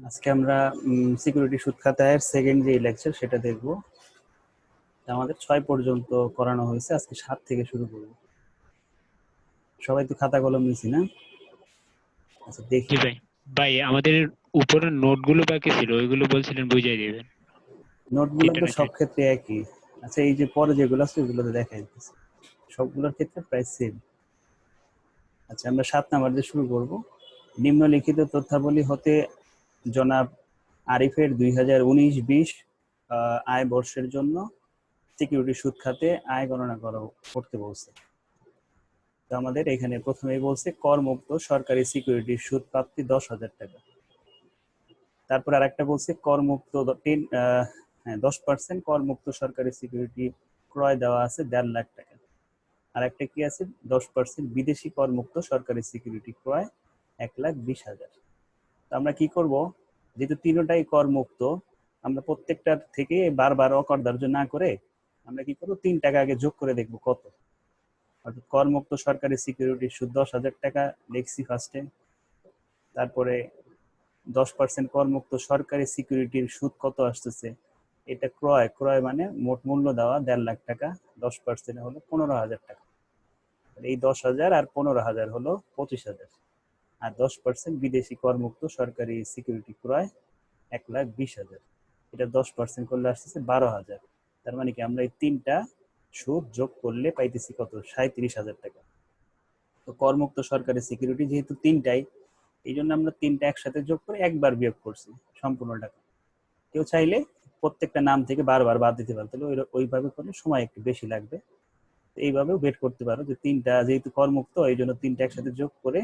আজকে আমরা সিকিউরিটি সুদ খাতায়ের সেকেন্ড যে লেকচার সেটা দেখব। আমাদের 6 পর্যন্ত করানো হয়েছে, আজকে 7 থেকে শুরু করব। সবাই তো খাতা কলম নিছি না? আচ্ছা দেখি। জি ভাই। ভাই আমাদের উপরের নোটগুলো বাকি ছিল, ওইগুলো বলছিলেন বুঝিয়ে দিবেন। নোটগুলো তিনটা তো নাকি? সব ক্ষেত্রে একই। আচ্ছা এই যে পরে যেগুলো আছে ওগুলোতে দেখাই দিতেছি, সবগুলোর ক্ষেত্রে প্রায় সেম। আচ্ছা আমরা 7 নাম্বার দিয়ে শুরু করব। নিম্নলিখিত তথ্যাবলী হতে জনাব আরিফের 2019-20 আয় বর্ষের জন্য সিকিউরিটি সুদ খাতে আয় গণনা করতে বলছে। তো আমাদের এখানে প্রথমেই বলছে করমুক্ত সরকারি সিকিউরিটির সুদ প্রাপ্তি 10,000 টাকা। তারপর আরেকটা বলছে করমুক্ত 10% করমুক্ত সরকারি সিকিউরিটি ক্রয় দেওয়া আছে 1.5 লাখ টাকা। আর একটা কি আছে 10% বিদেশি করমুক্ত সরকারি সিকিউরিটি ক্রয় 1,20,000। তো আমরা কি করব, যেহেতু তিনটাই করমুক্ত, আমরা প্রত্যেকটার থেকে বারবার অকর ধার্য না করে আমরা কি করবো 3 টাকা আগে যোগ করে দেখবো কত। অর্থাৎ করমুক্ত সরকারি সিকিউরিটির সুদ 10,000 টাকা লিখছি ফার্স্টে। তারপরে 10% করমুক্ত সরকারি সিকিউরিটির সুদ কত আসতেছে, এটা ক্রয় মানে মোট মূল্য দেওয়া 1.5 লাখ টাকা, 10% হলো 15,000 টাকা। এই 10,000 আর 15,000 হলো 25,000। আর 10% বিদেশি করমুক্ত সরকারি সিকিউরিটি ক্রয় 1,20,000। এটা 10% করলে আসতেছে 12,000। তার মানে কি আমরা এই তিনটা সুদ যোগ করলে পাইতেছি কত, 37,000 টাকা। তো করমুক্ত সরকারি সিকিউরিটি যেহেতু তিনটাই, এই জন্য আমরা তিনটা একসাথে যোগ করে একবার বিয়োগ করছি সম্পূর্ণ টাকা। কেউ চাইলে প্রত্যেকটা নাম থেকে বারবার বাদ দিতে পারো, তাহলে ওইভাবে করলে সময় একটু বেশি লাগবে। এইভাবেও বের করতে পারো যে তিনটা যেহেতু করমুক্ত, এই জন্য তিনটা একসাথে যোগ করে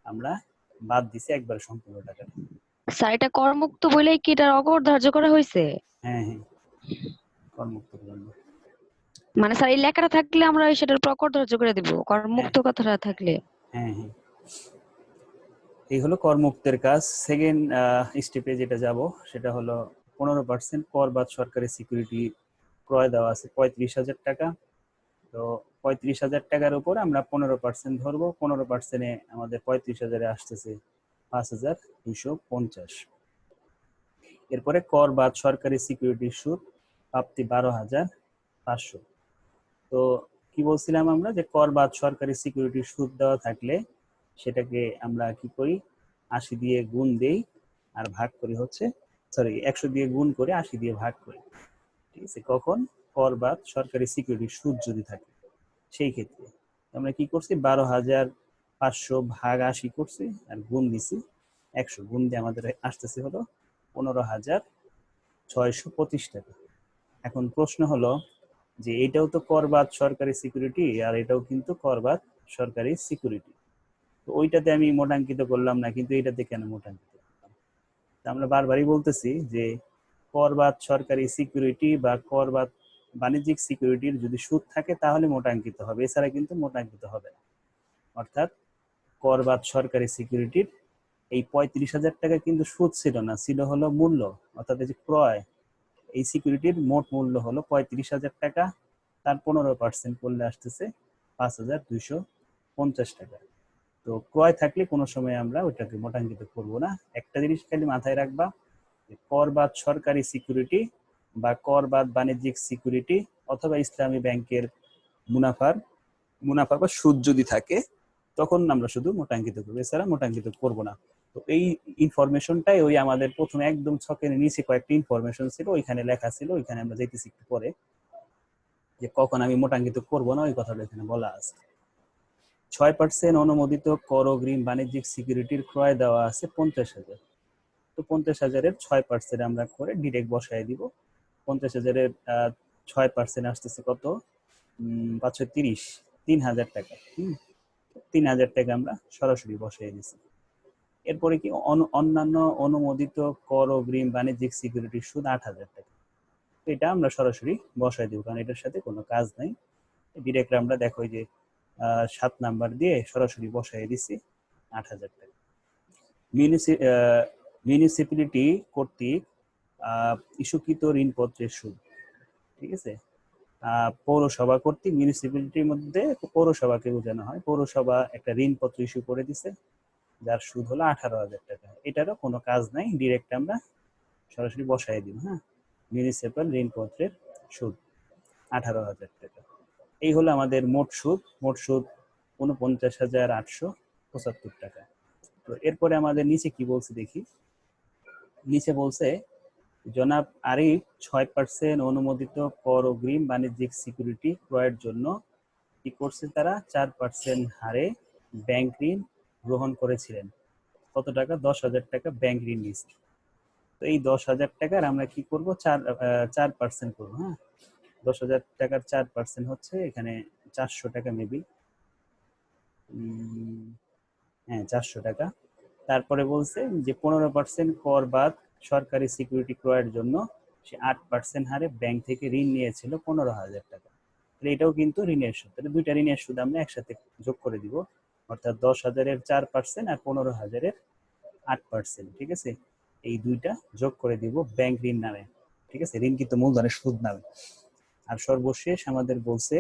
আমরা বাদ দিছি একবার সম্পূর্ণ টাকা। স্যার এটা করমুক্ত বলেই কি এটার অগর ধার্য করা হয়েছে? হ্যাঁ হ্যাঁ, করমুক্তর জন্য। মানে স্যার এই লেখাটা থাকলে আমরা সেটার প্রকর ধার্য করে দিব, হ্যাঁ করমুক্ত কথাটা থাকলে। হ্যাঁ হ্যাঁ, এই হলো করমুক্তের কাজ। সেকেন্ড স্টেপে যেটা যাব সেটা হলো 15% কর বাদ সরকারি সিকিউরিটি ক্রয় দেওয়া আছে 35,000 টাকা। তো 35,000 টাকার উপর আমরা 15% ধরবো। 15%-এ আমাদের 35,000-এ আসতেছে 5,250। এরপরে কর বাদ সরকারি সিকিউরিটির সুদ প্রাপ্তি 12,500। তো কি বলছিলাম আমরা, যে কর বাদ সরকারি সিকিউরিটির সুদ দেওয়া থাকলে সেটাকে আমরা কি করি, 80 দিয়ে গুণ দেই আর ভাগ করি হচ্ছে, সরি 100 দিয়ে গুণ করে 80 দিয়ে ভাগ করি। ঠিক আছে, কখন কর বাদ সরকারি সিকিউরিটির সুদ যদি থাকে সেই ক্ষেত্রে আমরা কি করছি, 12,500 ভাগ 80 করছি আর গুণ দিছি 100, গুণ দিয়ে আমাদের আসতেছে হলো 15,625 টাকা। এখন প্রশ্ন হলো যে এটাও তো করবাদ সরকারি সিকিউরিটি আর এটাও কিন্তু করবাদ সরকারি সিকিউরিটি, তো ওইটাতে আমি মোটাঙ্কিত করলাম না, কিন্তু এটাতে কেন মোটাঙ্কিত করলাম? আমরা বারবারই বলতেছি যে করবাদ সরকারি সিকিউরিটি বা করবাদ বাণিজ্যিক সিকিউরিটির যদি সুদ থাকে তাহলে মোটাঙ্কিত হবে, এছাড়া কিন্তু মোটাঙ্কিত হবে না। অর্থাৎ করবাদ সরকারি সিকিউরিটির এই 35,000 টাকা কিন্তু সুদ ছিল না, ছিল হলো মূল্য, অর্থাৎ এই যে ক্রয়, এই সিকিউরিটির মোট মূল্য হলো 35,000 টাকা। তার 15% করলে আসতেছে 5,250 টাকা। তো ক্রয় থাকলে কোনো সময় আমরা ওইটাকে মোটাঙ্কিত করব না। একটা জিনিস খালি মাথায় রাখবা, করবাদ সরকারি সিকিউরিটি বা করবাদ বাণিজ্যিক সিকিউরিটি অথবা ইসলামী ব্যাংকের মুনাফা বা সুদ যদি থাকে তখন আমরা শুধু মোটাঙ্কিত করবো, এছাড়া মোটাঙ্কিত করব না। তো এই ইনফরমেশনটাই ওই আমাদের প্রথমে একদম ছকের নিচে কয়েকটি ইনফরমেশন ছিল, ওইখানে লেখা ছিল, ওইখানে আমরা যেতেছি একটু পরে, যে কখন আমি মোটাঙ্কিত করব না ওই কথাটা এখানে বলা আছে। 6% অনুমোদিত কর অগ্রিম বাণিজ্যিক সিকিউরিটির ক্রয় দেওয়া আছে 50,000। তো 50,000-এর 6% আমরা করে ডিরেক্ট বসায় দিব। 50,000-এর 6% আসতেছে কত, 530, 3,000 টাকা। 3,000 টাকা আমরা সরাসরি বসাই দিছি। এরপরে কি অন্যান্য অনুমোদিত কর অগ্রিম বাণিজ্যিক সিকিউরিটির সুদ 8,000 টাকা। এটা আমরা সরাসরি বসাই দিব, কারণ এটার সাথে কোনো কাজ নাই। ডিরেক্ট আমরা দেখো যে 7 নাম্বার দিয়ে সরাসরি বসাই দিছি 8,000 টাকা। মিউনিসিপ্যালিটি কর্তৃক ইস্যুকৃত ঋণপত্রের সুদ, ঠিক আছে। পৌরসভা কর্তৃক, মিউনিসিপ্যালিটির মধ্যে পৌরসভাকে বোঝানো হয়, পৌরসভা একটা ঋণপত্র ইস্যু করে দিছে, যার সুদ হলো 18,000 টাকা। এটারও কোনো কাজ নাই, ডিরেক্ট আমরা সরাসরি বসাই দিব। হ্যাঁ, মিউনিসিপাল ঋণপত্রের সুদ 18,000 টাকা। এই হলো আমাদের মোট সুদ। মোট সুদ 49,875 টাকা। তো এরপরে আমাদের নিচে কি বলছে দেখি। নিচে বলছে জনাব আরিফ 6% অনুমোদিত কর অগ্রিম বাণিজ্যিক সিকিউরিটি ক্রয়ের জন্য কি করছে, তারা 4% হারে ব্যাংক ঋণ গ্রহণ করেছিলেন। কত টাকা? 10,000 টাকা ব্যাংক ঋণ নিচ্ছে। তো এই 10,000 টাকার আমরা কি করব, 4% করবো। হ্যাঁ, 10,000 টাকার 4% হচ্ছে এখানে 400 টাকা মেবি। হ্যাঁ, 400 টাকা। তারপরে বলছে যে 15% কর বাদ সরকারি সিকিউরিটি ক্রয়ের জন্য সে 8% হারে ব্যাংক থেকে ঋণ নিয়েছিল 15,000 টাকা। তাহলে এটাও কিন্তু ঋণের সুদ। তাহলে দুইটা ঋণের সুদ আমরা একসাথে যোগ করে দিব, অর্থাৎ 10,000-এর 4% আর 15,000-এর 8%। ঠিক আছে, এই দুইটা যোগ করে দিব ব্যাংক ঋণ নামে। ঠিক আছে, ঋণ কিন্তু মূলধনের সুদ নামে। আর সর্বশেষ আমাদের বলছে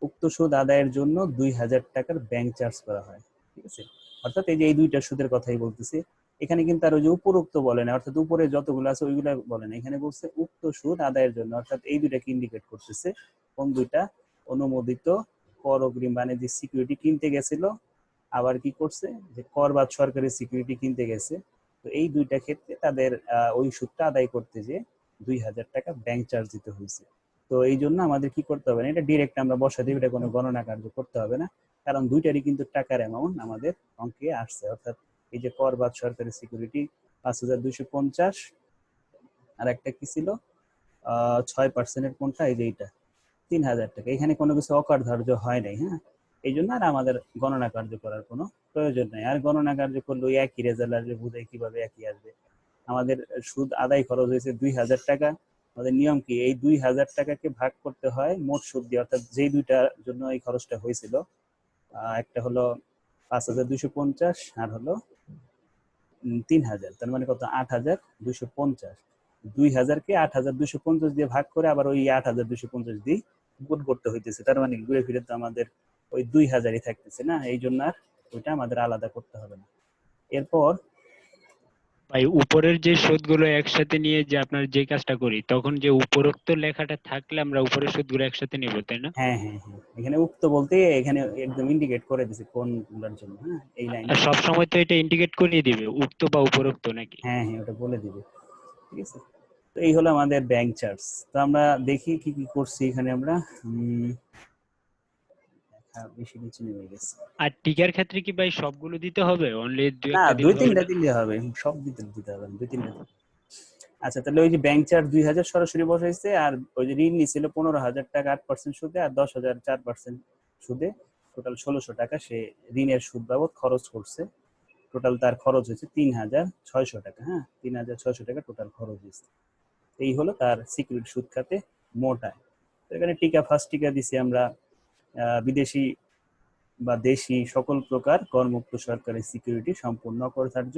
উক্ত সুদ আদায়ের জন্য 2,000 টাকার ব্যাংক চার্জ করা হয়। ঠিক আছে, অর্থাৎ এই যে এই দুইটা সুদের কথাই বলতেছি। এখানে কিন্তু আর ওই যে উপরোক্ত বলে না, অর্থাৎ উপরে যতগুলো আছে ওইগুলো বলে না। এখানে বলছে উক্ত সুদ আদায়ের জন্য, অর্থাৎ এই দুইটাকে ইন্ডিকেট করতেছে। কোন দুইটা? অনুমোদিত কর অগ্রিম বাণিজ্যিক সিকিউরিটি কিনতে গেছিল, আবার কি করছে যে কর বাদ সরকারি সিকিউরিটি কিনতে গেছে। তো এই দুইটা ক্ষেত্রে তাদের ওই সুদটা আদায় করতে যে 2,000 টাকা ব্যাংক চার্জ দিতে হয়েছে। তো এই জন্য আমাদের কি করতে হবে না, এটা ডিরেক্ট আমরা বসা দিব, এটা কোনো গণনা কার্য করতে হবে না, কারণ দুইটারই কিন্তু টাকার অ্যামাউন্ট আমাদের অঙ্কে আসছে। অর্থাৎ এই যে কর বাদ সরকারি সিকিউরিটি 5,250, আর একটা কি ছিল 6%-এর কোনটা, এই যে এইটা 3,000 টাকা। এখানে কোনো কিছু অকার্যধার্য হয় নাই। হ্যাঁ, এই জন্য আর আমাদের গণনা কার্য করার কোনো প্রয়োজন নাই। আর গণনা কার্য করলে ওই একই রেজাল্ট আসবে, বুঝে কিভাবে একই আসবে। আমাদের সুদ আদায় খরচ হয়েছে 2,000 টাকা। আমাদের নিয়ম কি, এই 2,000 টাকাকে ভাগ করতে হয় মোট সুদ দিয়ে, অর্থাৎ যেই দুইটার জন্য এই খরচটা হয়েছিল, একটা হলো 5,250 আর হলো 3,000, তার মানে কত? 8,250। 2,000-কে 8,250 দিয়ে ভাগ করে আবার ওই 8,250 দিয়ে গুণ করতে হইতেছে, তার মানে ঘুরে ফিরে তো আমাদের ওই 2,000-ই থাকতেছে না, এই জন্য আর ওইটা আমাদের আলাদা করতে হবে না। এরপর ভাই উপরের যে সুদগুলো একসাথে নিয়ে যে আপনার যে কাজটা করি, তখন যে উপরোক্ত লেখাটা থাকলে আমরা উপরের সুদগুলো একসাথে নিব, তাই না? হ্যাঁ হ্যাঁ হ্যাঁ, এখানে উক্ত বলতে এখানে একদম ইন্ডিকেট করে দিছে কোনগুলোর জন্য। হ্যাঁ, এই লাইনে। আর সব সময় তো এটা ইন্ডিকেট করিয়ে দিবে উক্ত বা উপরোক্ত নাকি? হ্যাঁ হ্যাঁ, ওটা বলে দিবে। ঠিক আছে, তো এই হলো আমাদের ব্যাংক চার্জ। তো আমরা দেখি কি কি করছি এখানে আমরা। বেশি নিচে নেমে গেছে। আর টিকার ক্ষেত্রে কি ভাই সবগুলো দিতে হবে, অনলি দু না, একটা দুই দিলে হবে তিনটা না? দিলে হবে, সব দিতে হবে না, দুই তিনটা দিলে। আচ্ছা, তাহলে ওই যে ব্যাংক চার্জ 2,000 সরাসরি বসাইছে, আর ওই যে ঋণ নিছিল 15,000 টাকা 8% সুদে, আর 10,000 4% সুদে, টোটাল 1,600 টাকা সে ঋণের সুদ বাবদ খরচ করছে। টোটাল তার খরচ হয়েছে 3,600 টাকা। হ্যাঁ, 3,600 টাকা টোটাল খরচ হয়েছে। এই হলো তার সিকিউরিটি সুদ খাতে মোট আয়। তো এখানে টিকা, ফার্স্ট টিকা দিছি আমরা বিদেশি বা দেশি সকল প্রকার করমুক্ত সরকারি সিকিউরিটি সম্পূর্ণ অকরধার্য।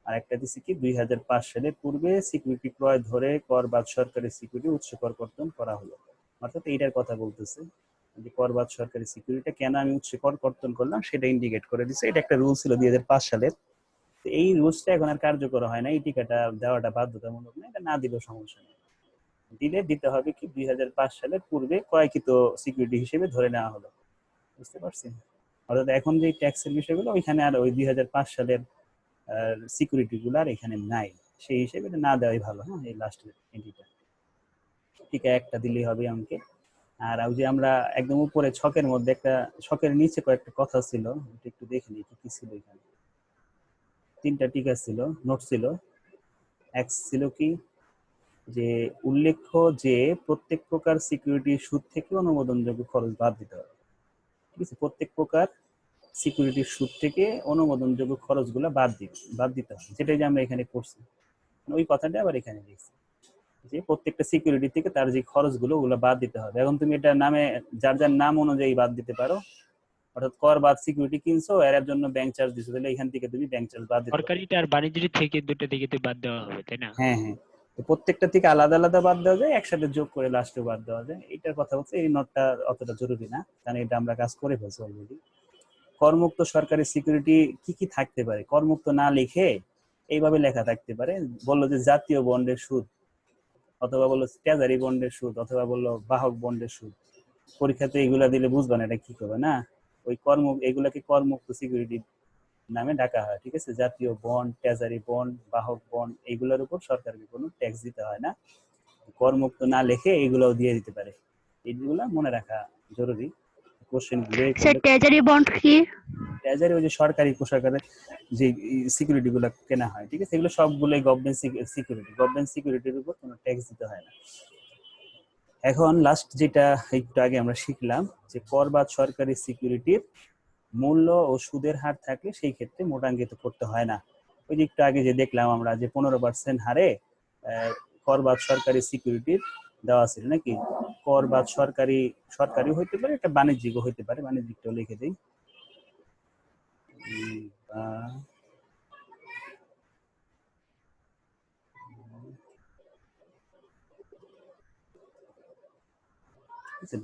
আর একটা দিচ্ছি কি 2005 সালের পূর্বে সিকিউরিটি ক্রয় ধরে কর বাদ সরকারি সিকিউরিটি উৎস কর কর্তন করা হলো। অর্থাৎ এইটার কথা বলতেছে যে কর বাদ সরকারি সিকিউরিটি কেন আমি উৎস কর কর্তন করলাম সেটা ইন্ডিকেট করে দিচ্ছে। এটা একটা রুল ছিল 2005 সালের। এই রুলসটা এখন আর কার্যকর হয় না, এই টিকাটা দেওয়াটা বাধ্যতামূলক না, এটা না দিলেও সমস্যা নেই। দিলে দিতে হবে কি 2005 সালের পূর্বে ক্রয়কৃত সিকিউরিটি হিসেবে ধরে নেওয়া হলো। বুঝতে পারছেন? অর্থাৎ এখন যে ট্যাক্সের বিষয়গুলো ওইখানে আর ওই 2005 সালের সিকিউরিটি গুলো আর এখানে নাই, সেই হিসেবে এটা না দেওয়াই ভালো। হ্যাঁ, এই লাস্টের এন্ট্রিটা ঠিক একটা দিলেই হবে অঙ্কে। আর ওই যে আমরা একদম উপরে ছকের মধ্যে একটা, ছকের নিচে কয়েকটা কথা ছিল, এটা একটু দেখে নিই কি কি ছিল এখানে। তিনটা টিকা ছিল, নোট ছিল। এক ছিল কি যে উল্লেখ্য যে প্রত্যেক প্রকার সিকিউরিটি সুদ থেকে অনুমোদনযোগ্য খরচ বাদ দিতে হবে। ঠিক আছে, প্রত্যেক প্রকার সিকিউরিটির সুদ থেকে অনুমোদনযোগ্য খরচগুলো বাদ দিতে হবে, যেটাই যে আমরা এখানে করছি ওই কথাটা আবার এখানে লিখছি যে প্রত্যেকটা সিকিউরিটি থেকে তার যে খরচগুলো ওগুলো বাদ দিতে হবে। এখন তুমি এটা নামে যার যার নাম অনুযায়ী বাদ দিতে পারো, অর্থাৎ কর বাদ সিকিউরিটি কিনছো, এর জন্য ব্যাংক চার্জ দিছো, তাহলে এখান থেকে তুমি ব্যাংক চার্জ বাদ দিতে পারো। সরকারিটা আর বাণিজ্যিক থেকে দুটো থেকে তো বাদ দেওয়া হবে, তাই না? হ্যাঁ হ্যাঁ, তো প্রত্যেকটা থেকে আলাদা আলাদা বাদ দেওয়া যায়, একসাথে যোগ করে লাস্টে বাদ দেওয়া যায়। এটার কথা হচ্ছে, এই নোটটা অতটা জরুরি না, কারণ এটা আমরা কাজ করে ফেলছি অলরেডি। করমুক্ত সরকারি সিকিউরিটি কি কি থাকতে পারে, করমুক্ত না লিখে এইভাবে লেখা থাকতে পারে, বললো যে জাতীয় বন্ডের সুদ, অথবা বললো ট্রেজারি বন্ডের সুদ, অথবা বললো বাহক বন্ডের সুদ। পরীক্ষাতে এগুলা দিলে বুঝবা না এটা কি করবে না, ওই এগুলাকে করমুক্ত সিকিউরিটি নামে ডাকা হয়, ঠিক আছে। জাতীয় বন্ড, ট্রেজারি বন্ড, বাহক বন্ড, এইগুলোর উপর সরকারকে কোনো ট্যাক্স দিতে হয় না। করমুক্ত না লিখে এগুলোও দিয়ে দিতে পারে, এইগুলা মনে রাখা জরুরি। কোশ্চেন ঘুরে স্যার করলে ট্রেজারি বন্ড কি? ট্রেজারি ওই যে সরকারি কোষাগারে যে সিকিউরিটি গুলো কেনা হয়, ঠিক আছে, এগুলো সবগুলোই গভর্নমেন্ট সিকিউরিটির উপর কোনো ট্যাক্স দিতে হয় না। এখন লাস্ট যেটা একটু আগে আমরা শিখলাম যে কর বা সরকারি সিকিউরিটির মূল্য ও সুদের হার থাকলে সেই ক্ষেত্রে মোটাঙ্কিত করতে হয় না। ওই যে একটু আগে যে দেখলাম আমরা যে 15% হারে কর বা সরকারি সিকিউরিটির দেওয়া ছিল নাকি, কর বা সরকারি হইতে পারে, এটা বাণিজ্যিকও হইতে পারে, বাণিজ্যিকটাও লিখে দিই।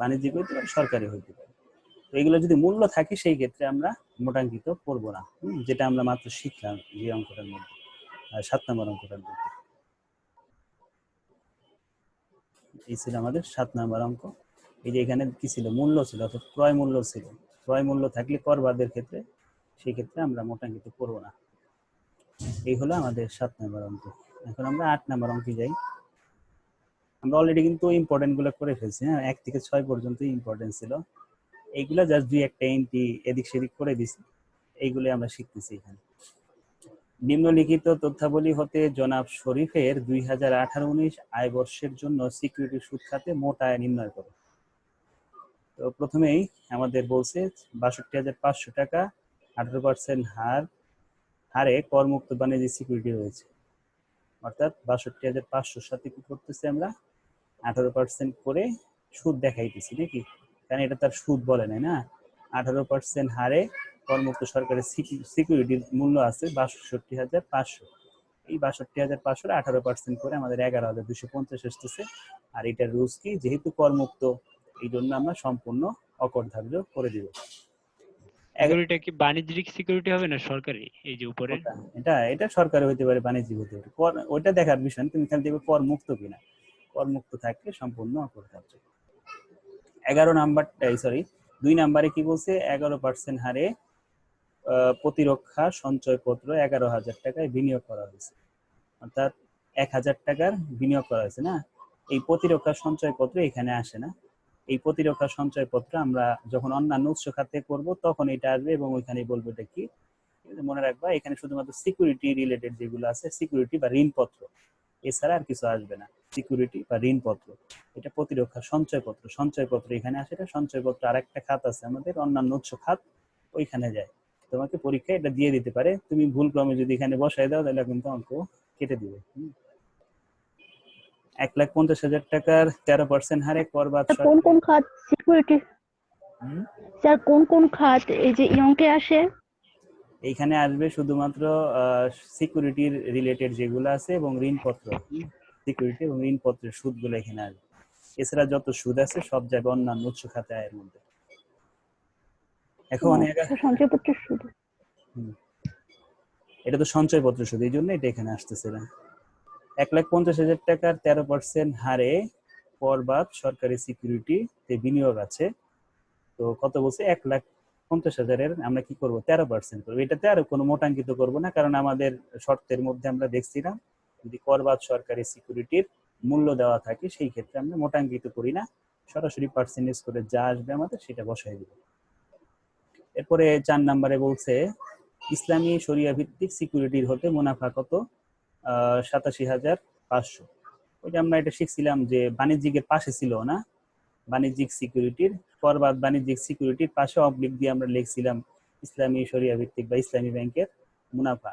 বাণিজ্যিক হইতে পারে, সরকারি হইতে পারে। তো এগুলো যদি মূল্য থাকে সেই ক্ষেত্রে আমরা মোটাঙ্কিত করবো না, যেটা আমরা মাত্র শিখলাম যে অঙ্কটার মধ্যে, 7 নম্বর অঙ্কটার মধ্যে। এই ছিল আমাদের 7 নম্বর অঙ্ক। এই যে এখানে কি ছিল, মূল্য ছিল, অর্থাৎ ক্রয় মূল্য ছিল। ক্রয় মূল্য থাকলে কর বাদের ক্ষেত্রে সেই ক্ষেত্রে আমরা মোটাঙ্কিত করবো না। এই হলো আমাদের 7 নম্বর অঙ্ক। এখন আমরা 8 নম্বর অঙ্কে যাই। আমরা অলরেডি কিন্তু ইম্পর্টেন্ট গুলো করে ফেলছি, হ্যাঁ, 1 থেকে 6 পর্যন্ত ইম্পর্টেন্ট ছিল। এইগুলা জাস্ট দুই একটা এন্ট্রি এদিক সেদিক করে দিছি, এইগুলো আমরা শিখতেছি এখানে। নিম্নলিখিত তথ্যাবলী হতে জনাব শরীফের 2018-19 আয় বর্ষের জন্য সিকিউরিটি সুদ খাতে মোট আয় নির্ণয় করো। তো প্রথমেই আমাদের বলছে 62,500 টাকা 18% হারে করমুক্ত বাণিজ্যিক সিকিউরিটি রয়েছে, অর্থাৎ 62,500 সাথে কি করতেছি আমরা 18% করে সুদ দেখাইতেছি নাকি, কারণ এটা তার সুদ বলে নাই না। 18% হারে করমুক্ত সরকারি সিকিউরিটির মূল্য আছে 62,500। এই 62,500 18% করে আমাদের 11,250 আসতেছে। আর এটার রুলস কি, যেহেতু করমুক্ত এই জন্য আমরা সম্পূর্ণ অকর ধার্য করে দিব। সিকিউরিটি কি বাণিজ্যিক সিকিউরিটি হবে না সরকারি? এই যে উপরে এটা এটা সরকারি হতে পারে, বাণিজ্যিক হতে পারে, ওইটা দেখার বিষয় না, তুমি খালি দেখবে কর মুক্ত কিনা। কর মুক্ত থাকলে সম্পূর্ণ অকর ধার্য। 2 নাম্বারে কি বলছে, 11% হারে প্রতিরক্ষা সঞ্চয়পত্র 11,000 টাকায় বিনিয়োগ করা হয়েছে, অর্থাৎ 1,000 টাকার বিনিয়োগ করা হয়েছে না। এই প্রতিরক্ষা সঞ্চয়পত্র এখানে আসে না। এই প্রতিরক্ষা সঞ্চয়পত্র আমরা যখন অন্যান্য উৎস খাতে করব তখন এটা আসবে, এবং ওইখানে বলবো এটা কি। মনে রাখবা এখানে শুধুমাত্র সিকিউরিটি রিলেটেড যেগুলো আছে, সিকিউরিটি বা ঋণপত্র, এছাড়া আর কিছু আসবে না। সিকিউরিটি বা ঋণপত্র, এটা প্রতিরক্ষা সঞ্চয়পত্র এখানে আসে। এটা সঞ্চয়পত্র আর একটা খাত আছে আমাদের অন্যান্য উৎস খাত, ওইখানে যায়। তোমাকে পরীক্ষায় এটা দিয়ে দিতে পারে, তুমি ভুল ক্রমে যদি এখানে বসাই দাও তাহলে কিন্তু অঙ্ক কেটে দিবে। 1,50,000 টাকার 13% হারে কর বাদ কোন কোন খাত সিকিউরিটি, স্যার কোন কোন খাত এই যে অঙ্কে আসে? এইখানে আসবে শুধুমাত্র সিকিউরিটির রিলেটেড যেগুলো আছে এবং ঋণপত্র, সিকিউরিটি এবং ঋণপত্রের সুদগুলো এখানে আসবে। এছাড়া যত সুদ আছে সব যাবে অন্যান্য উৎস খাতে আয়ের মধ্যে। এখন সঞ্চয়পত্রের সুদ, এটা তো সঞ্চয়পত্র সুদ, এই জন্য এটা এখানে আসতেছে না। 1,50,000 টাকার 13% হারে কর বাদ সরকারি সিকিউরিটিতে বিনিয়োগ আছে। তো কত বলছে, 1,50,000-এর আমরা কি করব 13% করবো। এটাতে আর কোনো মোটাঙ্কিত করব না, কারণ আমাদের শর্তের মধ্যে আমরা দেখছিলাম যদি কর বাদ সরকারি সিকিউরিটির মূল্য দেওয়া থাকে সেই ক্ষেত্রে আমরা মোটাঙ্কিত করি না, সরাসরি পার্সেন্টেজ করে যা আসবে আমাদের সেটা বসাই দিব। এরপরে 4 নম্বরে বলছে ইসলামী শরিয়া ভিত্তিক সিকিউরিটির হতে মুনাফা কত, 87,500। ওই যে আমরা এটা শিখছিলাম যে বাণিজ্যিকের পাশে ছিল না, বাণিজ্যিক সিকিউরিটির কর বাদ বাণিজ্যিক সিকিউরিটির পাশে অবলিক দিয়ে আমরা লিখছিলাম ইসলামী শরিয়া ভিত্তিক বা ইসলামী ব্যাংকের মুনাফা।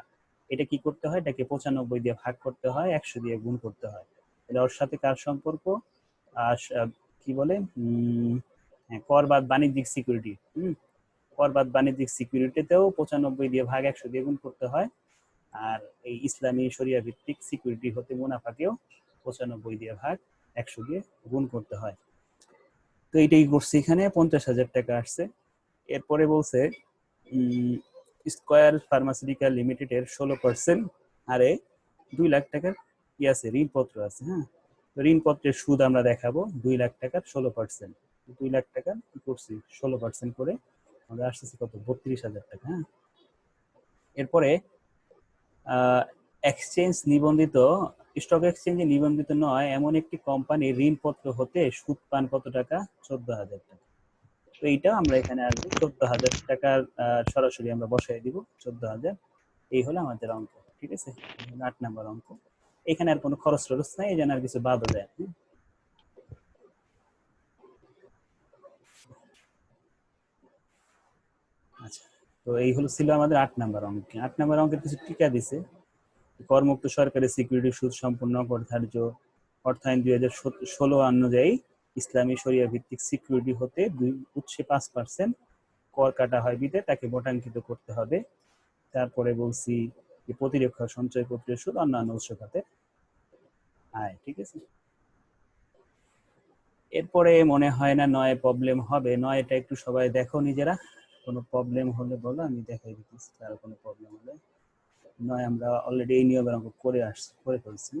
এটা কি করতে হয়, এটাকে 95 দিয়ে ভাগ করতে হয়, 100 দিয়ে গুণ করতে হয়। তাহলে ওর সাথে কার সম্পর্ক, কি বলে, কর বাদ বাণিজ্যিক সিকিউরিটি, কর বাদ বাণিজ্যিক সিকিউরিটিতেও 95 দিয়ে ভাগ 100 দিয়ে গুণ করতে হয়। আর এই ইসলামী শরিয়া ভিত্তিক সিকিউরিটি হতে মুনাফাকেও 95 দিয়ে ভাগ 100 দিয়ে গুণ করতে হয়। তো এইটাই করছি, এখানে 50,000 টাকা আসছে। এরপরে বলছে স্কয়ার ফার্মাসিউটিক্যাল লিমিটেডের 16% হারে 2 লাখ টাকার কি আছে, ঋণপত্র আছে। হ্যাঁ, তো ঋণপত্রের সুদ আমরা দেখাবো 2 লাখ টাকার 16%। 2 লাখ টাকা কি করছি 16% করে আমরা আসতেছি কত, 32,000 টাকা। হ্যাঁ, এরপরে এক্সচেঞ্জ নিবন্ধিত, স্টক এক্সচেঞ্জে নিবন্ধিত নয় এমন একটি কোম্পানির ঋণপত্র হতে সুদ পান কত টাকা, 14,000 টাকা। তো এইটা আমরা এখানে আসবে 14,000 টাকার সরাসরি আমরা বসাই দিব 14,000। এই হলো আমাদের অঙ্ক, ঠিক আছে। 8 নাম্বার অঙ্ক। এখানে আর কোনো খরচ টরচ নাই, এই জন্য আর কিছু বাদও দেয় না। আচ্ছা, তো এই হলো ছিল আমাদের 8 নাম্বার অঙ্ক। 8 নাম্বার অঙ্কের কিছু টিকা দিছে। করমুক্ত সরকারি সিকিউরিটি সুদ সম্পূর্ণ করধার্য অর্থায়ন 2016 অনুযায়ী ইসলামী শরিয়া ভিত্তিক সিকিউরিটি হতে 2.5% কর কাটা হয় বিধে তাকে ভোটাঙ্কিত করতে হবে। তারপরে বলছি যে প্রতিরক্ষা সঞ্চয় প্রক্রিয়া সুদ অন্যান্য উৎস খাতে আয়, ঠিক আছে। এরপরে মনে হয় না নয় প্রবলেম হবে। নয়টা একটু সবাই দেখো নিজেরা, কোনো প্রবলেম হলে বলো, আমি দেখাই দিতেছি আর কোনো প্রবলেম হলে। নয় আমরা অলরেডি এই নিয়মের অঙ্ক করে ফেলছি।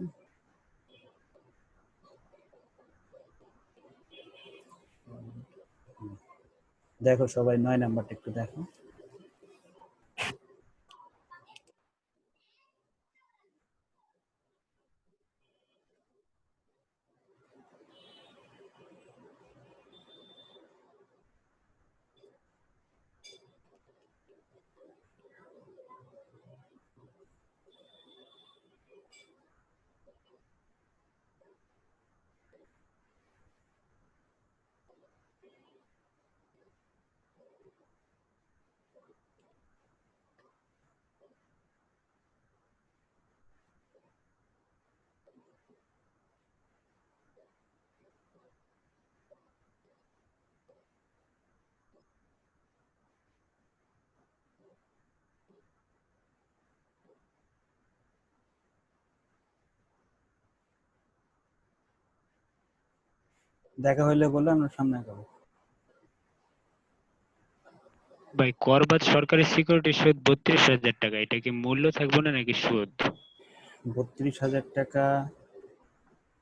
দেখো সবাই 9 নাম্বারটা একটু দেখো। দেখা হইলে বললে আমরা সামনে আগাবো। ভাই করবাদ সরকারি সিকিউরিটি সুদ 32,000 টাকা, এটা কি মূল্য থাকবে না নাকি সুদ? 32,000 টাকা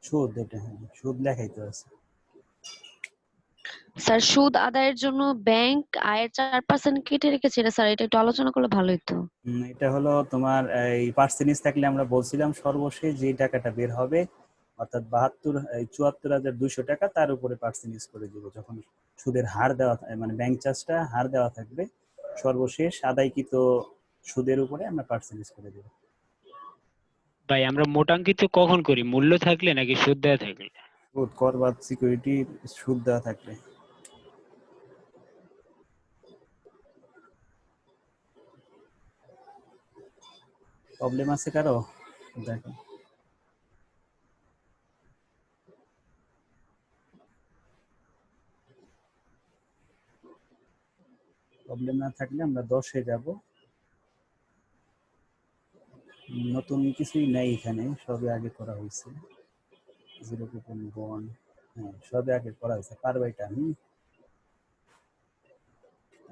সুদ, এটা হ্যাঁ সুদ লেখাই তো আছে। স্যার সুদ আদায়ের জন্য ব্যাংক আয়ের 4% কেটে রেখেছে, এটা স্যার এটা একটু আলোচনা করলে ভালো হতো। এটা হলো তোমার এই পার্সেন্টেজ থাকলে আমরা বলছিলাম সর্বশেষ যে টাকাটা বের হবে অর্থাৎ 74,200 টাকা, তার উপরে পার্সেন্টেজ করে দিব যখন সুদের হার দেওয়া মানে ব্যাংক চার্জটা হার দেওয়া থাকবে, সর্বশেষ আদায়কৃত সুদের উপরে আমরা পার্সেন্টেজ করে দেব। ভাই আমরা মোটাঙ্কিত কখন করি, মূল্য থাকলে নাকি সুদ দেওয়া থাকলে? সুদ কর বা সিকিউরিটি সুদ দেওয়া থাকলে। প্রবলেম আছে কারো? দেখো প্রবলেম না থাকলে আমরা 10-এ যাব। নতুন কিছুই নাই এখানে, সবই আগে করা হয়েছে। জিরো কুপন বন্ড, হ্যাঁ সবই আগে করা হয়েছে। পারবে এটা?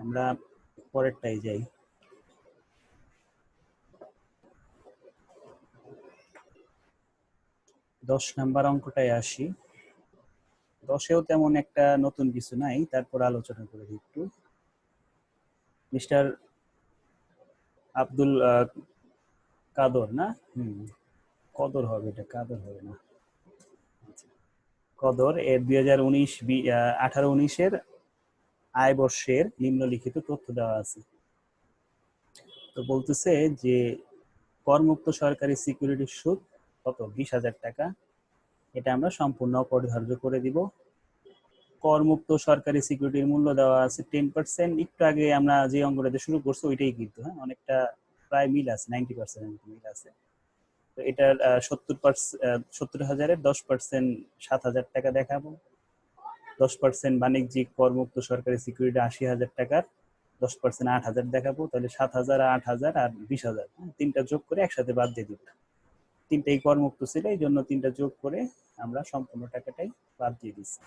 আমরা পরেরটাই যাই। 10 নাম্বার অঙ্কটায় আসি। 10-এও তেমন একটা নতুন কিছু নাই, তারপর আলোচনা করে দিই একটু। মিস্টার আব্দুল কাদর না, কদর হবে, এটা কাদর হবে না। কদর এর 2018-19-এর আয় বর্ষের নিম্নলিখিত তথ্য দেওয়া আছে। তো বলতেছে যে করমুক্ত সরকারি সিকিউরিটির সুদ কত, 20,000 টাকা। এটা আমরা সম্পূর্ণ অপরিহার্য করে দিব। করমুক্ত সরকারি সিকিউরিটির মূল্য দেওয়া আছে 10%। একটু আগে আমরা যে অঙ্কটাতে শুরু করছি ওইটাই কিন্তু, হ্যাঁ অনেকটা প্রায় মিল আছে, 90% মিল আছে। তো এটার 70,000-এর 10% 7,000 টাকা দেখাবো। 10% বাণিজ্যিক করমুক্ত সরকারি সিকিউরিটি 80,000 টাকার 10% 8,000 দেখাবো। তাহলে 7,000, 8,000 আর 20,000, তিনটা যোগ করে একসাথে বাদ দিয়ে দিব। তিনটাই করমুক্ত ছিল, এই জন্য তিনটা যোগ করে আমরা সম্পূর্ণ টাকাটাই বাদ দিয়ে দিচ্ছি।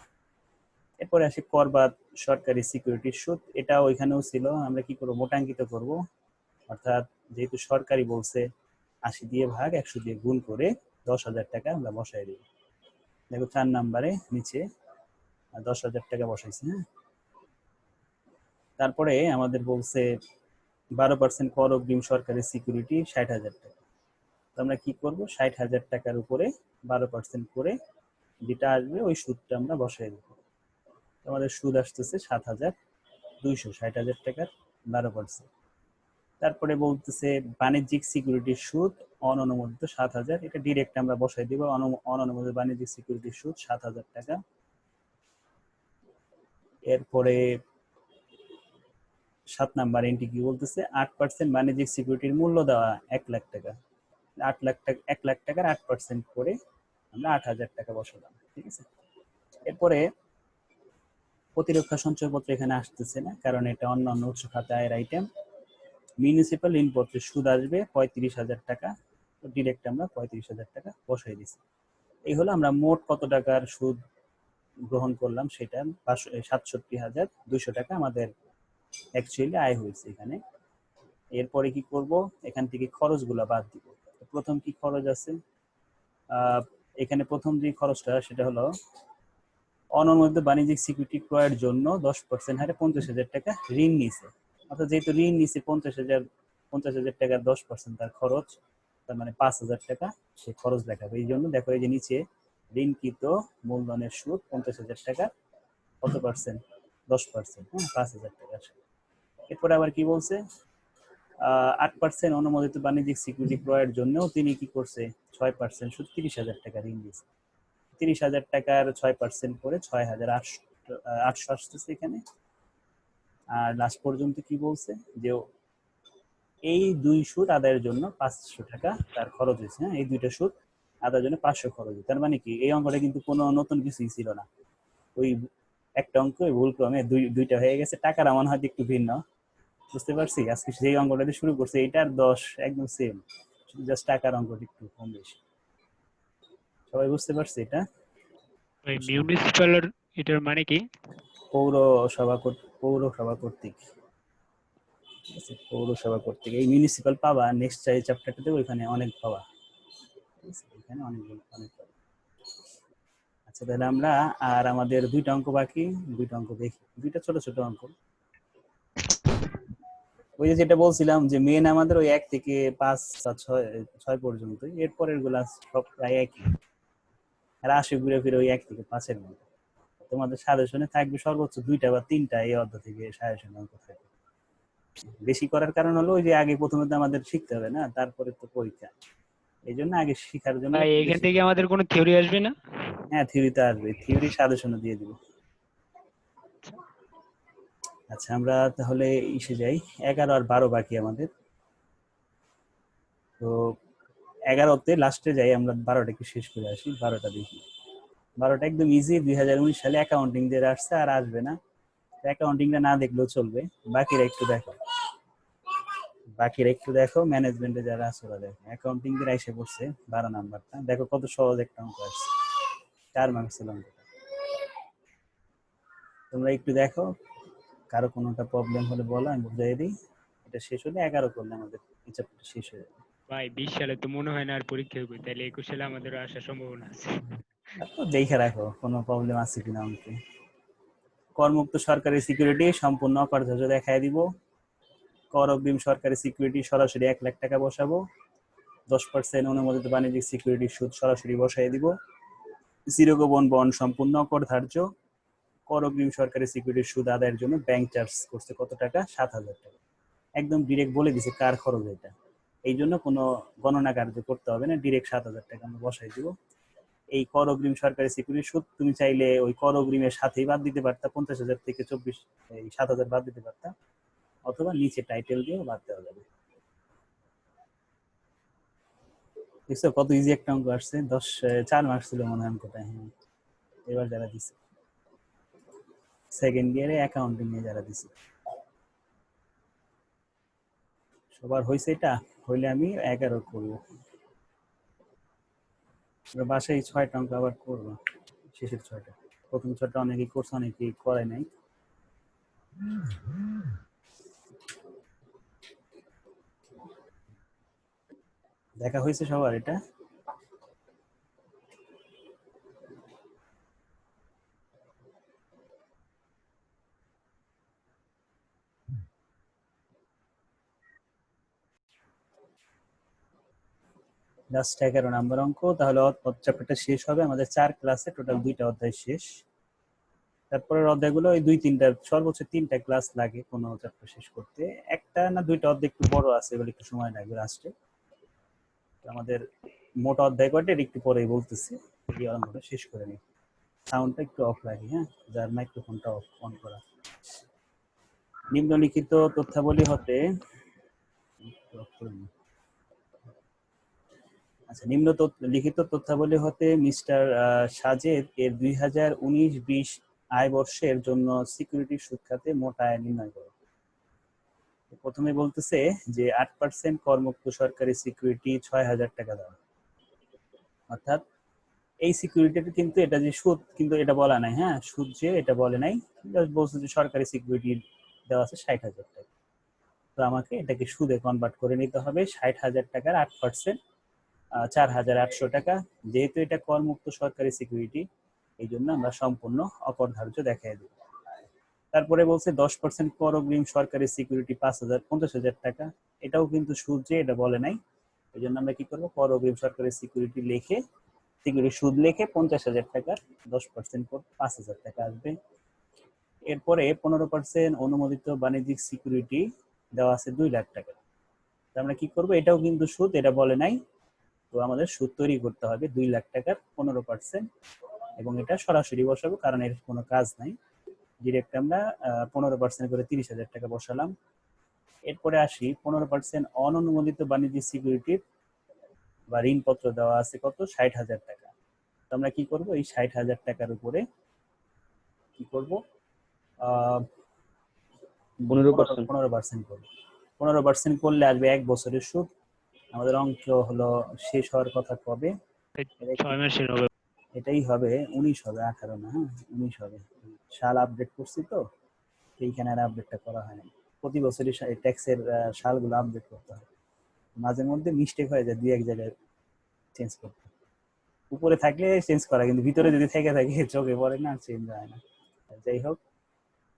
এরপরে আসি কর বাদ সরকারি সিকিউরিটির সুদ, এটা ওইখানেও ছিল। আমরা কি করবো, মোটাঙ্কিত করব, অর্থাৎ যেহেতু সরকারি বলছে 80 দিয়ে ভাগ 100 দিয়ে গুণ করে 10,000 টাকা আমরা বসাই দিব। দেখো 4 নম্বরে নিচে 10,000 টাকা বসাইছি। হ্যাঁ, তারপরে আমাদের বলছে 12% কর অগ্রিম সরকারি সিকিউরিটি 60,000 টাকা। তো আমরা কি করব, 60,000 টাকার উপরে 12% করে যেটা আসবে ওই সুদটা আমরা বসাই দেব। আমাদের সুদ আসতেছে 7,200, 60,000 টাকার 12%। তারপরে বলতেছে বাণিজ্যিক সিকিউরিটির সুদ অননুমোদিত 7,000, এটা ডিরেক্ট আমরা বসাই দিব। অননুমোদিত বাণিজ্যিক সিকিউরিটির সুদ 7,000 টাকা। এরপরে 7 নাম্বার এন্ট্রি কি বলতেছে, 8% বাণিজ্যিক সিকিউরিটির মূল্য দেওয়া 1 লাখ টাকা। 8 লাখ টাকা, 1 লাখ টাকার 8% করে আমরা 8,000 টাকা বসালাম। ঠিক আছে। এরপরে প্রতিরক্ষা সঞ্চয়পত্র এখানে আসতেছে না, কারণ এটা অন্যান্য উৎস খাতে আয়ের আইটেম। মিউনিসিপাল ঋণপত্রের সুদ আসবে 35,000 টাকা, তো ডিরেক্ট আমরা 35,000 টাকা বসাই দিছি। এই হলো আমরা মোট কত টাকার সুদ গ্রহণ করলাম, সেটা 67,200 টাকা আমাদের অ্যাকচুয়ালি আয় হয়েছে এখানে। এরপরে কি করব, এখান থেকে খরচগুলো বাদ দিব। প্রথম কি খরচ আছে, এখানে প্রথম যে খরচটা সেটা হলো অননুমোদিত বাণিজ্যিক সিকিউরিটি ক্রয়ের জন্য 10% হারে 50,000 টাকা ঋণ নিছে। অর্থাৎ যেহেতু ঋণ নিছে 50,000 টাকার 10% তার খরচ, তার মানে 5,000 টাকা সে খরচ দেখাবে। এই জন্য দেখো এই যে নিচে ঋণকৃত মূলধনের সুদ 50,000 টাকা, কত পার্সেন্ট, 10%। হ্যাঁ, 5,000 টাকা। এরপরে আবার কি বলছে, 8% অনুমোদিত বাণিজ্যিক সিকিউরিটি ক্রয়ের জন্য তিনি কি করছে, 6% সুদ 30,000 টাকা ঋণ দিয়েছে। 30,000 টাকার 6% করে 6,800 আসতেছে এখানে। আর লাস্ট পর্যন্ত কি বলছে, যে এই দুই সুদ আদায়ের জন্য 500 টাকা তার খরচ হয়েছে। হ্যাঁ, এই দুইটা সুদ আদায়ের জন্য 500 খরচ হয়েছে। তার মানে কি, এই অঙ্কটা কিন্তু কোনো নতুন কিছুই ছিল না। ওই একটা অঙ্ক ভুল ক্রমে দুইটা হয়ে গেছে, টাকার আমার হয়তো একটু ভিন্ন, বুঝতে পারছি। আজকে সেই অঙ্কটা দিয়ে শুরু করছে, এটার 10 একদম সেম, শুধু জাস্ট টাকার অঙ্কটা একটু কম বেশি। সবাই বুঝতে পারছে এটা? ভাই মিউনিসিপাল এটার মানে কি? পৌরসভা কর্তৃক, ঠিক আছে, পৌরসভা কর্তৃক। এই মিউনিসিপাল পাবা নেক্সট চ্যাপ্টারটাতে, ওইখানে অনেক পাবা, ঠিক আছে, এখানে অনেক পাবা। আচ্ছা, তাহলে আমরা আর আমাদের দুইটা অঙ্ক বাকি, দুইটা অঙ্ক দেখি, দুইটা ছোট ছোট অঙ্ক। ওই যে যেটা বলছিলাম যে মেন আমাদের ওই 1 থেকে 5 বা 6 পর্যন্ত, এরপরের গুলা সব প্রায় একই, আর আসে ঘুরে ফিরে ওই 1 থেকে 5-এর মধ্যে। তোমাদের সাজেশনে থাকবে সর্বোচ্চ 2টা বা 3টা এই অধ্যায় থেকে সাজেশন অঙ্ক থাকবে। বেশি করার কারণ হলো ওই যে আগে প্রথমে তো আমাদের শিখতে হবে না, তারপরে তো পরীক্ষা, এই জন্য আগে শিখার জন্য ভাই এখান থেকে আমাদের কোনো থিওরি আসবে না? হ্যাঁ, থিওরিতে আসবে, থিওরি সাজেশনে দিয়ে দিব। আচ্ছা, আমরা তাহলে ইসে যাই, 11 আর 12 বাকি আমাদের। তো 11তে লাস্টে যাই আমরা, 12টাকে শেষ করে আসি। 12টা দেখি, 12টা একদম ইজি, 2019 সালে অ্যাকাউন্টিং দিয়ে আসছে, আর আসবে না। অ্যাকাউন্টিংটা না দেখলেও চলবে, বাকিরা একটু দেখো, ম্যানেজমেন্টে যারা আছে ওরা দেখো। অ্যাকাউন্টিং দিয়ে এসে পড়ছে 12 নাম্বারটা, দেখো কত সহজ একটা অঙ্ক আসছে, 4 মার্কস ছিল অঙ্কটা। তোমরা একটু দেখো, কারো কোনোটা প্রবলেম হলে বলো, আমি বুঝাই দিই। এটা শেষ হলে 11 করলে আমাদের এই চ্যাপ্টার শেষ হয়ে যাবে। ভাই 20 সালে তো মনে হয় না আর পরীক্ষা হবে, তাহলে 21 সালে আমাদের আসার সম্ভাবনা আছে। তারপর দেখে রাখো কোনো প্রবলেম আছে কিনা অঙ্কে। করমুক্ত সরকারি সিকিউরিটি সম্পূর্ণ অকার্যত দেখায় দিব। কর অগ্রিম সরকারি সিকিউরিটি সরাসরি 1 লাখ টাকা বসাবো। 10% অনুমোদিত বাণিজ্যিক সিকিউরিটির সুদ সরাসরি বসাই দিব। জিরো গোপন বন্ড সম্পূর্ণ অকর ধার্য। কর অগ্রিম সরকারি সিকিউরিটির সুদ আদায়ের জন্য ব্যাংক চার্জ করছে কত টাকা, 7,000 টাকা। একদম ডিরেক্ট বলে দিছে কার খরচ এটা, এই জন্য কোনো গণনা কার্য করতে হবে না, ডিরেক্ট 7,000 টাকা আমরা বসাই দিব। এই কর অগ্রিম সরকারি সিকিউরিটির সুদ তুমি চাইলে ওই কর অগ্রিমের সাথেই বাদ দিতে পারতা, 50,000 থেকে 7,000 বাদ দিতে পারতা, অথবা নিচে টাইটেল দিয়েও বাদ দেওয়া যাবে। দেখছো কত ইজি একটা অঙ্ক আসছে, 4 মার্কস ছিল মনে হয় অঙ্কটা। হ্যাঁ, এবার যারা দিছে সেকেন্ড ইয়ারে অ্যাকাউন্টিং নিয়ে যারা দিছে সবার হয়েছে এটা, হইলে আমি 11 করবো। বাসায় 6টা অঙ্ক আবার করবো, শেষের 6টা। প্রথম ছটা অনেকেই করছে, অনেকেই করে নাই। দেখা হয়েছে সবার এটা? লাস্ট 11 নম্বর অঙ্ক। তাহলে চ্যাপ্টারটা শেষ হবে আমাদের 4 ক্লাসে, টোটাল 2টা অধ্যায় শেষ। তারপরের অধ্যায়গুলো ওই 2-3টা, সর্বোচ্চ 3টা ক্লাস লাগে কোনো চ্যাপ্টার শেষ করতে। একটা না 2টা অধ্যায় একটু বড় আছে, এগুলো একটু সময় লাগবে লাস্টে। আমাদের মোট অধ্যায় কয়টা একটু পরেই বলতেছি, এই অঙ্কটা শেষ করে নিই। সাউন্ডটা একটু অফ রাখি, হ্যাঁ, যার মাইক্রোফোনটা অন করা। নিম্নলিখিত তথ্যাবলী হতে লিখিত তথ্যাবলী হতে মিস্টার সাজেদ এর 2019-20 আয় বর্ষের জন্য সিকিউরিটি সুদ খাতে মোট আয় নির্ণয় করো। প্রথমে বলতেছে যে 8% করমুক্ত সরকারি সিকিউরিটি 6,000 টাকা দেওয়া, অর্থাৎ এই সিকিউরিটির কিন্তু এটা যে সুদ কিন্তু এটা বলা নাই, হ্যাঁ, সুদ যে এটা বলে নাই, বলছে যে সরকারি সিকিউরিটি দেওয়া আছে 60,000 টাকা। তো আমাকে এটাকে সুদে কনভার্ট করে নিতে হবে। 60,000 টাকার 8% 4,800 টাকা। যেহেতু এটা করমুক্ত সরকারি সিকিউরিটি, এই জন্য আমরা সম্পূর্ণ অকরধার্য দেখাই দেব। তারপরে বলছে 10% কর অগ্রিম সরকারি সিকিউরিটি 50,000 টাকা। এটাও কিন্তু সুদ যে এটা বলে নাই, এই জন্য আমরা কি করবো, কর অগ্রিম সরকারি সিকিউরিটি লিখে, সিকিউরিটি সুদ লিখে 50,000 টাকার 10% কর 5,000 টাকা আসবে। এরপরে 15% অনুমোদিত বাণিজ্যিক সিকিউরিটি দেওয়া আছে 2 লাখ টাকা। আমরা কি করবো, এটাও কিন্তু সুদ, এটা বলে নাই, তো আমাদের সুদ তৈরি করতে হবে 2 লাখ টাকার 15%, এবং এটা সরাসরি বসাবো কারণ এর কোনো কাজ নাই। ডিরেক্ট আমরা 15% করে 30,000 টাকা বসালাম। এরপরে আসি 15% অননুমোদিত বাণিজ্যিক সিকিউরিটির বা ঋণপত্র দেওয়া আছে কত, 60,000 টাকা। তো আমরা কি করব, এই 60,000 টাকার উপরে কি করব, 15% করব। 15% করলে আসবে 1 বছরের সুদ। আমাদের অঙ্ক হলো শেষ হওয়ার কথা কবে, 6 মাসের হবে। এটাই হবে 19 হবে, 18 না, হ্যাঁ 19 হবে। সাল আপডেট করছি তো, এইখানে আর আপডেটটা করা হয়নি। প্রতি বছরই ট্যাক্সের সালগুলো আপডেট করতে হয়, মাঝে মধ্যে মিস্টেক হয়ে যায়, 2-1 জায়গায় চেঞ্জ করতে। উপরে থাকলে চেঞ্জ করা, কিন্তু ভিতরে যদি থেকে থাকে চোখে পড়ে না, চেঞ্জ হয় না। যাই হোক,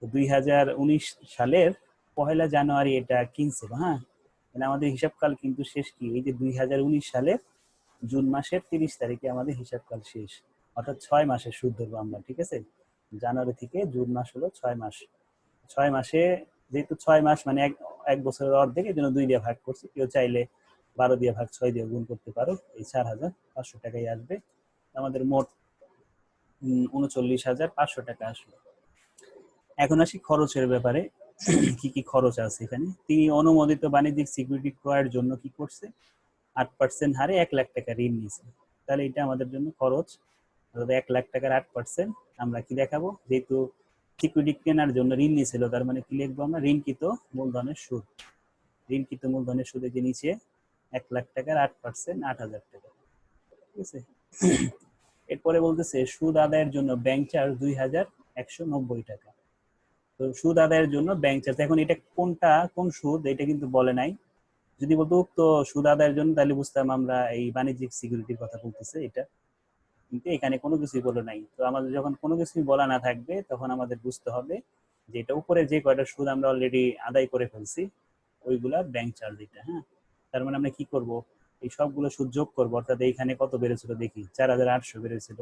2019 সালের 1 জানুয়ারি এটা কিনছিল, হ্যাঁ, মানে আমাদের হিসাবকাল কিন্তু শেষ কি, এই যে 2019 সালের জুন মাসের 30 তারিখে আমাদের হিসাবকাল শেষ, অর্থাৎ 6 মাসের সুদ ধরবো আমরা, ঠিক আছে। জানুয়ারি থেকে জুন মাস হলো 6 মাস। 6 মাসে যেহেতু 6 মাস মানে এক বছরের অর্ধেক, এই জন্য 2 দিয়ে ভাগ করছি। কেউ চাইলে 12 দিয়ে ভাগ 6 দিয়ে গুণ করতে পারো। এই 4,500 টাকাই আসবে। আমাদের মোট 39,500 টাকা আসলো। এখন আসি খরচের ব্যাপারে, কি কি খরচ আছে এখানে। তিনি অনুমোদিত বাণিজ্যিক সিকিউরিটি ক্রয়ের জন্য কি করছে, 8% হারে 1 লাখ টাকা ঋণ নিয়েছে। তাহলে এটা আমাদের জন্য খরচ, 1 লাখ টাকার 8% আমরা কি দেখাবো, যেহেতু সিকিউরিটি কেনার জন্য ঋণ নিয়েছিল, তার মানে কি লিখবো আমরা, ঋণকৃত মূলধনের সুদ। ঋণকৃত মূলধনের সুদে যে নিচে 1 লাখ টাকার 8% 8,000 টাকা, ঠিক আছে। এরপরে বলতেছে সুদ আদায়ের জন্য ব্যাংক চার্জ 2,190 টাকা। তো সুদ আদায়ের জন্য ব্যাংক চার্জ, এখন এটা কোনটা, কোন সুদ এটা কিন্তু বলে নাই। যদি বলতো উক্ত সুদ আদায়ের জন্য, তাহলে বুঝতাম আমরা এই বাণিজ্যিক সিকিউরিটির কথা বলতেছে এটা, কিন্তু এখানে কোনো কিছুই বলে নাই। তো আমাদের যখন কোনো কিছুই বলা না থাকবে, তখন আমাদের বুঝতে হবে যে এটা উপরে যে কয়টা সুদ আমরা অলরেডি আদায় করে ফেলছি, ওইগুলা ব্যাংক চার্জ এটা, হ্যাঁ। তার মানে আমরা কি করব, এই সবগুলো সুদ যোগ করবো, অর্থাৎ এইখানে কত বেড়েছিল দেখি, 4,800 বেড়েছিল,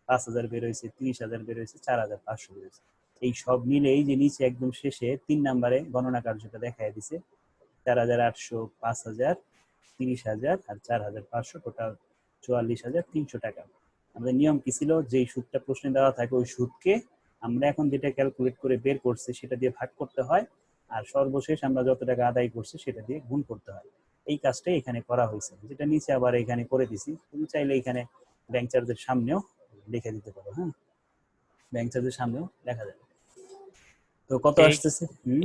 5,000 বেরোয়েছে, 30,000 বেরোয়েছে, 4,500 বেরোয়েছে। এই সব মিলে এই যে নিচে একদম শেষে 3 নম্বরে গণনা কার্যটা দেখায় দিছে, 4,800, 5,000, 30,000 আর 4,500, টোটাল 44,300 টাকা। আমাদের নিয়ম কি ছিল, যেই সুদটা প্রশ্নে দেওয়া থাকে ওই সুদকে আমরা এখন যেটা ক্যালকুলেট করে বের করছি সেটা দিয়ে ভাগ করতে হয়, আর সর্বশেষ আমরা যত টাকা আদায় করছি সেটা দিয়ে গুণ করতে হয়। এই কাজটাই এখানে করা হয়েছে, যেটা নিচে আবার এখানে করে দিছি। তুমি চাইলে এখানে ব্যাংক চার্জের সামনেও লিখে দিতে পারো, হ্যাঁ, ব্যাংক চার্জের সামনেও লেখা যাবে। তো কত আসতেছে,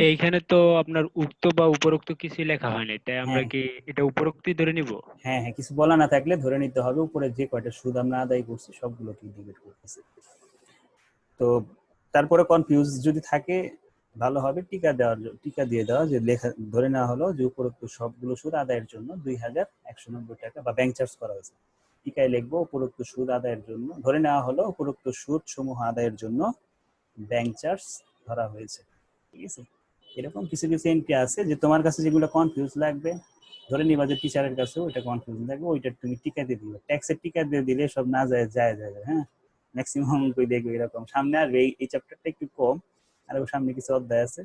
এইখানে তো আপনার উক্ত বা উপরোক্ত কিছু লেখা হয়নি, তাই আমরা হ্যাঁ কি এটা উপরোক্তই ধরে নিব? হ্যাঁ হ্যাঁ, কিছু বলা না থাকলে ধরে নিতে হবে উপরে যে কয়টা সুদ আমরা আদায় করছি সবগুলোকে ইন্ডিকেট করতেছে। তো তারপরে কনফিউজ যদি থাকে ভালো হবে টিকা দিয়ে দেওয়া যে লেখা ধরে নেওয়া হলো যে উপরোক্ত সবগুলো সুদ আদায়ের জন্য 2190 টাকা বা ব্যাংক চার্জ করা হয়েছে। টিকায় লিখবো উপরোক্ত সুদ আদায়ের জন্য ধরে নেওয়া হলো উপরোক্ত সুদ সমূহ আদায়ের জন্য ব্যাংক চার্জ ধরা হয়েছে। ঠিক আছে, এরকম কিছু কিছু এন্ট্রি আছে যে তোমার কাছে যেগুলো কনফিউজ লাগবে, ধরে নিবা যে টিচারের কাছেও এটা কনফিউজ লাগবে, ওইটা তুমি টিকা দিয়ে দিবে। ট্যাক্সের টিকা দিয়ে দিলে সব না যায়। হ্যাঁ, ম্যাক্সিমাম কই দেখবে এরকম। সামনে আসবে এই চ্যাপ্টারটা একটু কম, আর সামনে কিছু অধ্যায় আছে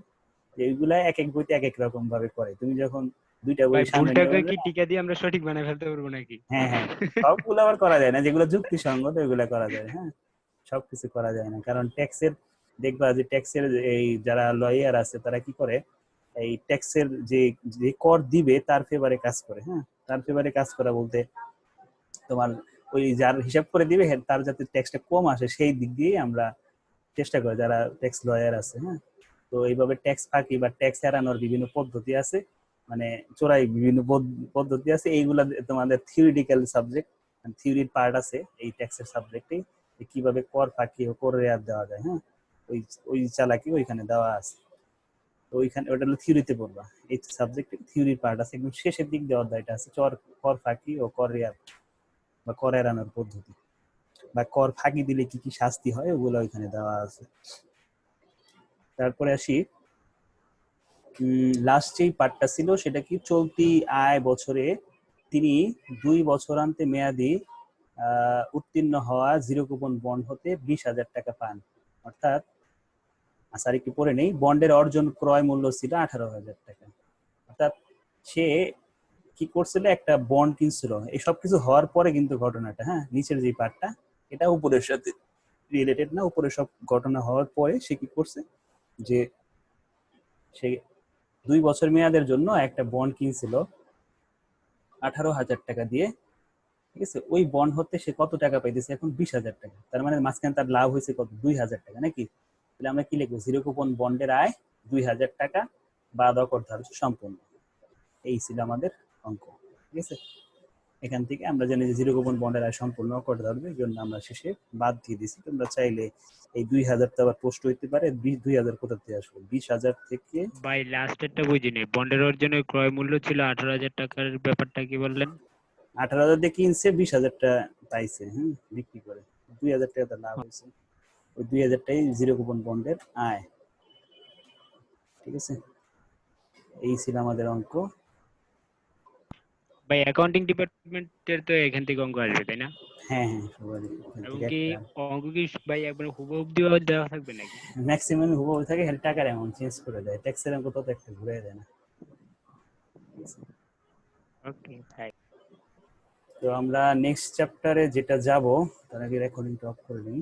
যে এইগুলা এক এক বইতে এক এক রকম ভাবে করে। তুমি যখন দুইটা বই ভাই ভুল সামনে টাকা নেবে, কি টিকা দিয়ে আমরা সঠিক বানায় ফেলতে পারবো নাকি? হ্যাঁ সবগুলো আবার করা যায় না, যেগুলো যুক্তিসঙ্গত ওইগুলা করা যায়। হ্যাঁ, সবকিছু করা যায় না, কারণ ট্যাক্সের দেখবা যে ট্যাক্সের এই যারা লয়ার আছে তারা কি করে, এই ট্যাক্সের যে যে কর দিবে তার ফেভারে কাজ করে। হ্যাঁ, তার ফেভারে কাজ করা বলতে তোমার ওই যার হিসাব করে দিবে তার যাতে ট্যাক্সটা কম আসে সেই দিক দিয়ে আমরা চেষ্টা করি যারা ট্যাক্স লয়ার আছে। হ্যাঁ, তো এইভাবে ট্যাক্স ফাঁকি বা ট্যাক্স এড়ানোর বিভিন্ন পদ্ধতি আছে, মানে চোরাই বিভিন্ন পদ্ধতি আছে। এইগুলা তোমাদের থিওরিটিক্যাল সাবজেক্ট, থিওরির পার্ট আছে এই ট্যাক্সের সাবজেক্টে, কিভাবে কর ফাঁকি ও কর রেয়াত দেওয়া যায়। হ্যাঁ, ওই ওই চালাকি ওইখানে দেওয়া আছে। তো ওইখানে ওটা হলো থিওরিতে পড়বা, এই সাবজেক্টে থিওরির পার্ট আছে, একদম শেষের দিক দিয়ে অধ্যায়টা আছে কর ফাঁকি ও কর রেয়াত বা কর এড়ানোর পদ্ধতি, বা কর ফাঁকি দিলে কি কি শাস্তি হয় ওগুলো ওইখানে দেওয়া আছে। তারপরে আসি লাস্ট যেই পার্টটা ছিল সেটা কি, চলতি আয় বছরে তিনি 2 বছরান্তে মেয়াদি উত্তীর্ণ হওয়া জিরো কুপন বন্ড হতে 20,000 টাকা পান। অর্থাৎ আর একটু পরে নেই, বন্ডের অর্জন ক্রয় মূল্য ছিল 18,000 টাকা। অর্থাৎ সে কি করছিল, একটা বন্ড কিনছিল। এই সব কিছু হওয়ার পরে কিন্তু ঘটনাটা, হ্যাঁ নিচের যে পার্টটা এটা উপরের সাথে রিলেটেড না, উপরে সব ঘটনা হওয়ার পরে সে কি করছে যে সে 2 বছর মেয়াদের জন্য একটা বন্ড কিনছিল 18,000 টাকা দিয়ে। ঠিক আছে, ওই বন্ড হতে সে কত টাকা পাইতেছে এখন, 20,000 টাকা। তার মানে মাঝখানে তার লাভ হয়েছে কত, 2,000 টাকা নাকি? তাহলে আমরা কি লিখবো, জিরো কুপন বন্ডের আয় 2,000 টাকা বাদ অকর ধার্য সম্পূর্ণ। এই ছিল আমাদের অঙ্ক। ঠিক আছে, এখান থেকে আমরা জানি যে জিরো কুপন বন্ডের আয় সম্পূর্ণ অকর ধার্য, এই জন্য আমরা শেষে বাদ দিয়ে দিছি। তোমরা চাইলে এই 2,000 তো আবার প্রশ্ন হইতে পারে, 2,000 কোথা থেকে আসবে, 20,000 থেকে। ভাই লাস্টেরটা বুঝিনি, বন্ডের অর্জনের ক্রয় মূল্য ছিল 18,000 টাকার ব্যাপারটা কি বললেন? 18,000 দিয়ে কিনছে, 20,000 টাকা পাইছে। হ্যাঁ, বিক্রি করে 2,000 টাকা তার লাভ হয়েছে। ওই 2,000 টাই জিরো কুপন বন্ডের আয়। ঠিক আছে, এই ছিল আমাদের অঙ্ক। ভাই অ্যাকাউন্টিং ডিপার্টমেন্টের তো এখান থেকে অঙ্ক আসবে তাই না? হ্যাঁ সবারই এখান এবং থেকে কি একটা অঙ্ক কি ভাই একবার হুবহু দেওয়া দেওয়া থাকবে নাকি? ম্যাক্সিমাম হুবহু থাকে, খালি টাকার অ্যামাউন্ট চেঞ্জ করে দেয়, ট্যাক্সের অঙ্ক তত একটা ঘুরে দেয় না। ওকে ভাই। তো আমরা নেক্সট চ্যাপ্টারে যেটা যাব, তার আগে রেকর্ডিংটা অফ করে নিই।